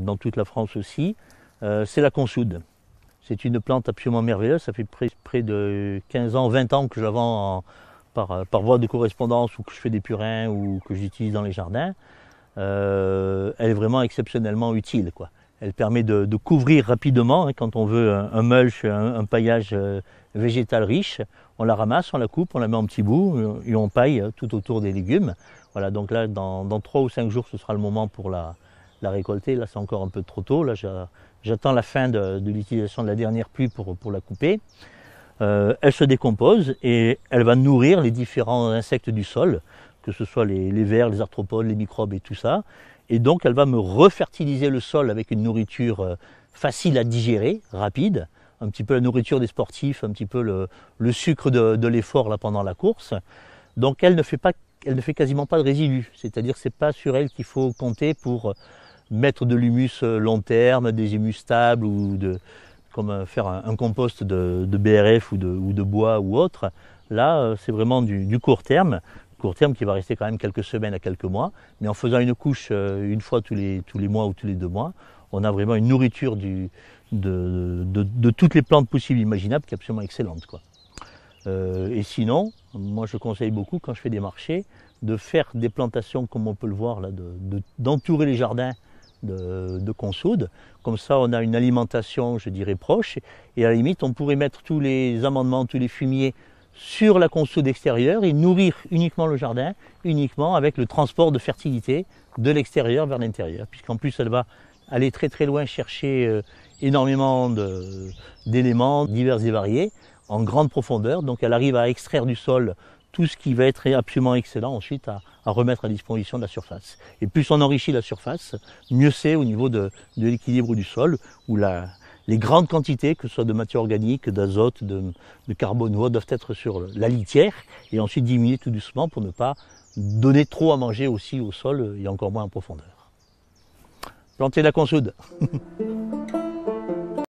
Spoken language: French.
dans toute la France aussi, c'est la consoude. C'est une plante absolument merveilleuse, ça fait près de 15 ans, 20 ans que je la vends par voie de correspondance ou que je fais des purins ou que j'utilise dans les jardins. Elle est vraiment exceptionnellement utile, quoi. Elle permet de couvrir rapidement, hein, quand on veut un mulch, un paillage végétal riche. On la ramasse, on la coupe, on la met en petits bouts et on paille tout autour des légumes. Voilà, donc là, dans 3 ou 5 jours, ce sera le moment pour la récolter. Là, c'est encore un peu trop tôt. Là, j'attends la fin de l'utilisation de la dernière pluie pour la couper. Elle se décompose et elle va nourrir les différents insectes du sol, que ce soit les vers, les arthropodes, les microbes et tout ça. Et donc, elle va me refertiliser le sol avec une nourriture facile à digérer, rapide, un petit peu la nourriture des sportifs, un petit peu le sucre de l'effort là pendant la course. Donc, elle ne fait quasiment pas de résidus, c'est-à-dire que c'est pas sur elle qu'il faut compter pour mettre de l'humus long terme, des humus stables ou comme faire un compost de BRF ou de bois ou autre. Là, c'est vraiment du court terme qui va rester quand même quelques semaines à quelques mois, mais en faisant une couche une fois tous les mois ou tous les 2 mois, on a vraiment une nourriture de toutes les plantes possibles et imaginables qui est absolument excellente, quoi. Et sinon, moi je conseille beaucoup quand je fais des marchés de faire des plantations comme on peut le voir là, d'entourer les jardins de consoude. Comme ça on a une alimentation, je dirais, proche, et à la limite on pourrait mettre tous les amendements, tous les fumiers sur la consoude extérieure et nourrir uniquement le jardin, uniquement avec le transport de fertilité de l'extérieur vers l'intérieur, puisqu'en plus elle va aller très très loin chercher énormément d'éléments divers et variés en grande profondeur, donc elle arrive à extraire du sol tout ce qui va être absolument excellent ensuite à remettre à disposition de la surface. Et plus on enrichit la surface, mieux c'est au niveau de l'équilibre du sol, où les grandes quantités, que ce soit de matière organique, d'azote, de carbone ou autre, doivent être sur la litière et ensuite diminuer tout doucement pour ne pas donner trop à manger aussi au sol et encore moins en profondeur. Planter la consoude.